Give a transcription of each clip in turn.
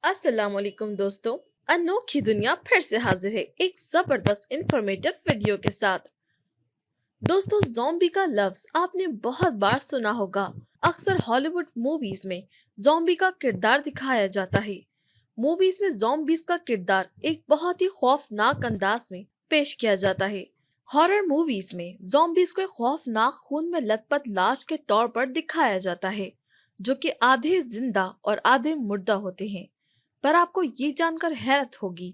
अस्सलाम वालेकुम दोस्तों। अनोखी दुनिया फिर से हाजिर है एक जबरदस्त इंफॉर्मेटिव वीडियो के साथ। दोस्तों, ज़ॉम्बी का लफ्ज आपने बहुत बार सुना होगा। अक्सर हॉलीवुड मूवीज में ज़ॉम्बी का किरदार दिखाया जाता है। मूवीज में ज़ॉम्बीज का किरदार एक बहुत ही खौफनाक अंदाज में पेश किया जाता है। हॉरर मूवीज में ज़ॉम्बीज को एक खौफनाक खून में लथपथ लाश के तौर पर दिखाया जाता है, जो कि आधे जिंदा और आधे मुर्दा होते हैं। पर आपको ये जानकर हैरत होगी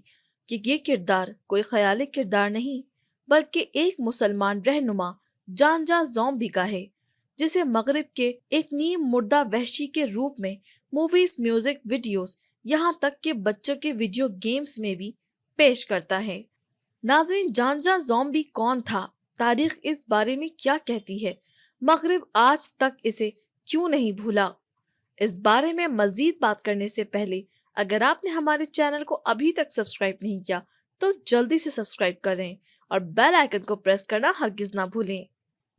कि ये किरदार कोई ख्याली किरदार नहीं, बल्कि एक मुसलमान रहनुमा जानजा ज़ॉम्बी का है, जिसे मगरिब के एक नीम मुर्दा वहशी के रूप में मूवीज, म्यूजिक वीडियोस, यहाँ तक के बच्चों के वीडियो गेम्स में भी पेश करता है। नाज़रीन, जानजा ज़ॉम्बी कौन था? तारीख इस बारे में क्या कहती है? मगरिब आज तक इसे क्यों नहीं भूला? इस बारे में मजीद बात करने से पहले अगर आपने हमारे चैनल को अभी तक सब्सक्राइब नहीं किया तो जल्दी से सब्सक्राइब करें और बेल आइकन को प्रेस करना हरगिज ना भूलें।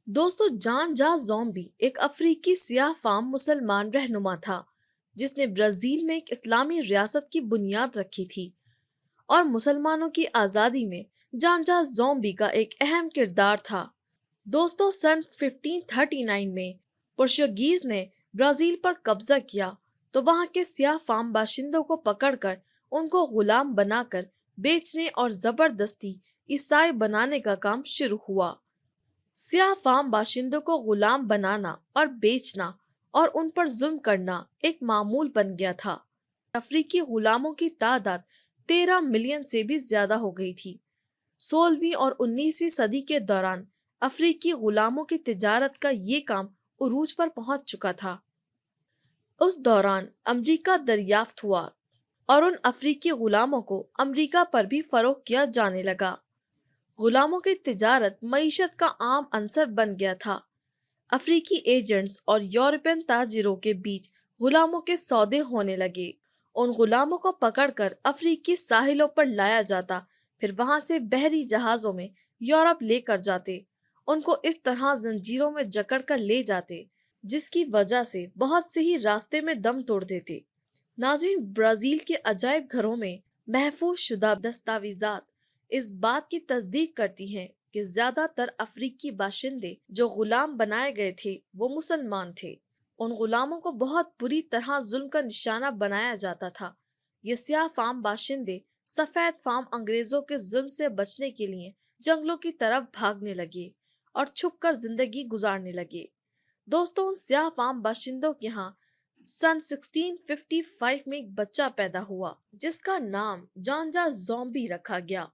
दोस्तों, जानजा ज़ॉम्बी एक अफ्रीकी सियाह फाम मुसलमान रहनुमा था, जिसने ब्राजील में एक इस्लामी रियासत की बुनियाद रखी थी और मुसलमानों की आज़ादी में जानजा ज़ॉम्बी का एक अहम किरदार था। दोस्तों, सन 1539 में पुर्तगालीज ने ब्राजील पर कब्जा किया तो वहां के सियाह फाम बाशिंदों को पकड़कर उनको गुलाम बनाकर बेचने और जबरदस्ती ईसाई बनाने का काम शुरू हुआ। सियाह फाम बाशिंदों को गुलाम बनाना और बेचना और उन पर जुल्म करना एक मामूल बन गया था। अफ्रीकी गुलामों की तादाद 13 मिलियन से भी ज्यादा हो गई थी। 16वीं और 19वीं सदी के दौरान अफ्रीकी गुलामों की तिजारत का ये काम उरूज पर पहुंच चुका था। उस दौरान अमेरिका दरियाफ्त हुआ और उन अफ्रीकी गुलामों को अमेरिका पर भी फरोख्त किया जाने लगा। गुलामों की तिजारत मईशत का आम अंसर बन गया था। अफ्रीकी एजेंट्स और यूरोपियन ताजिरों के बीच गुलामों के सौदे होने लगे। उन गुलामों को पकड़कर अफ्रीकी साहिलों पर लाया जाता, फिर वहां से बहरी जहाजों में यूरोप लेकर जाते। उनको इस तरह जंजीरों में जकड़ कर ले जाते, जिसकी वजह से बहुत से ही रास्ते में दम तोड़ देते। नाज़रीन, ब्राजील के अजायब घरों में महफूज शुदा दस्तावेजात इस बात की तस्दीक करती हैं कि ज्यादातर अफ्रीकी बाशिंदे जो गुलाम बनाए गए थे वो मुसलमान थे। उन गुलामों को बहुत बुरी तरह जुल्म का निशाना बनाया जाता था। ये स्याह फाम बाशिंदे सफेद फाम अंग्रेजों के जुल्म से बचने के लिए जंगलों की तरफ भागने लगे और छुपकर जिंदगी गुजारने लगे। दोस्तों, उन स्याह फाम बाशिंदों के यहाँ सन 1655 में एक बच्चा पैदा हुआ जिसका नाम जानजा ज़ॉम्बी रखा गया।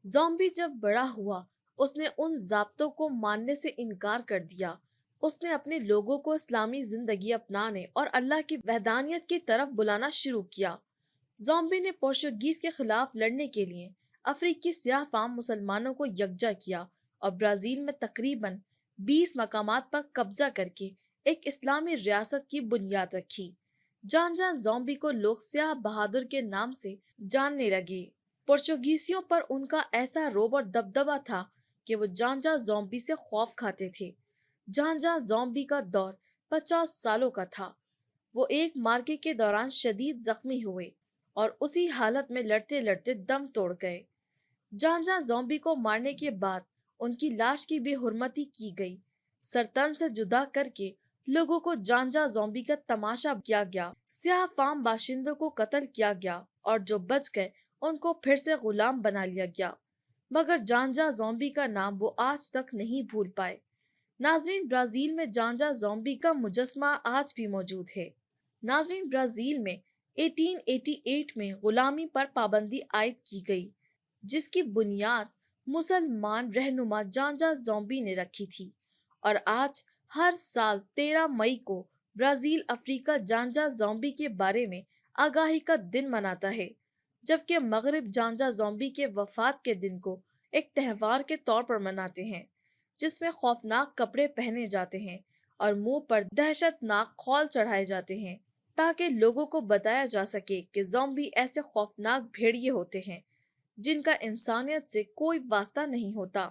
ज़ॉम्बी जब बड़ा हुआ उसने उन ज़ाब्तों को मानने से इनकार कर दिया। उसने अपने लोगों को इस्लामी जिंदगी अपनाने और अल्लाह की वहदानियत की तरफ बुलाना शुरू किया। ज़ॉम्बी ने पोर्चुगीज के खिलाफ लड़ने के लिए अफ्रीकी सियाह फाम मुसलमानों को यकजा किया और ब्राजील में तकरीबन 20 मकामात पर कब्जा करके एक इस्लामी रियासत की बुनियाद रखी। जानजा ज़ॉम्बी को लोग स्याह बहादुर के नाम से जानने लगे। पोर्चुगीसियों पर उनका ऐसा रोब और दबदबा था कि वो जानजा ज़ॉम्बी से खौफ खाते थे। जानजा ज़ॉम्बी का दौर 50 सालों का था। वो एक मार्के के दौरान शदीद जख्मी हुए और उसी हालत में लड़ते लड़ते दम तोड़ गए। जानजा ज़ॉम्बी को मारने के बाद उनकी लाश की बेहुरमती की गई। सरतन से जुदा करके लोगों को जानजा ज़ॉम्बी का तमाशा किया गया। स्याह फाम बाशिंदों को कत्ल किया गया और जो बच गए उनको फिर से गुलाम बना लिया गया। मगर जानजा ज़ॉम्बी का नाम वो आज तक नहीं भूल पाए। नाज़रीन, ब्राजील में जानजा ज़ॉम्बी का मुजस्मा आज भी मौजूद है। नाज़रीन, ब्राजील में 1888 में गुलामी पर पाबंदी आयद की गई, जिसकी बुनियाद मुसलमान रहनुमा जानजा ज़ॉम्बी ने रखी थी और आज हर साल 13 मई को ब्राजील अफ्रीका जानजा ज़ॉम्बी के बारे में आगाही का दिन मनाता है, जबकि मगरिब जानजा ज़ॉम्बी के वफात के दिन को एक त्यौहार के तौर पर मनाते हैं, जिसमें खौफनाक कपड़े पहने जाते हैं और मुंह पर दहशतनाक खौल चढ़ाए जाते हैं, ताकि लोगों को बताया जा सके कि ज़ॉम्बी ऐसे खौफनाक भेड़िए होते हैं जिनका इंसानियत से कोई वास्ता नहीं होता।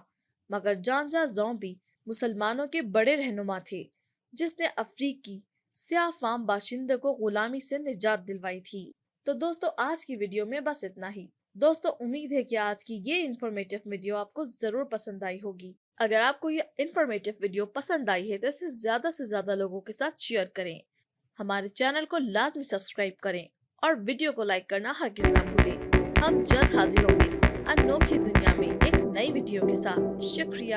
मगर जानजा ज़ॉम्बी मुसलमानों के बड़े रहनुमा थे, जिसने अफ्रीकी स्याह फाम बाशिंदों को गुलामी से निजात दिलवाई थी। تو دوستو آج کی ویڈیو میں بس اتنا ہی۔ دوستو امید ہے کہ آج کی یہ انفارمیٹیو ویڈیو آپ کو ضرور پسند آئی ہوگی۔ اگر آپ کو یہ انفارمیٹیو ویڈیو پسند آئی ہے تو اسے زیادہ سے زیادہ لوگوں کے ساتھ شیئر کریں، ہمارے چینل کو لازمی سبسکرائب کریں اور ویڈیو کو لائک کرنا ہرگز نہ بھولیں۔ ہم جلد حاضر ہوں گے انوکھی دنیا میں ایک نئی ویڈیو کے ساتھ۔ شکریہ۔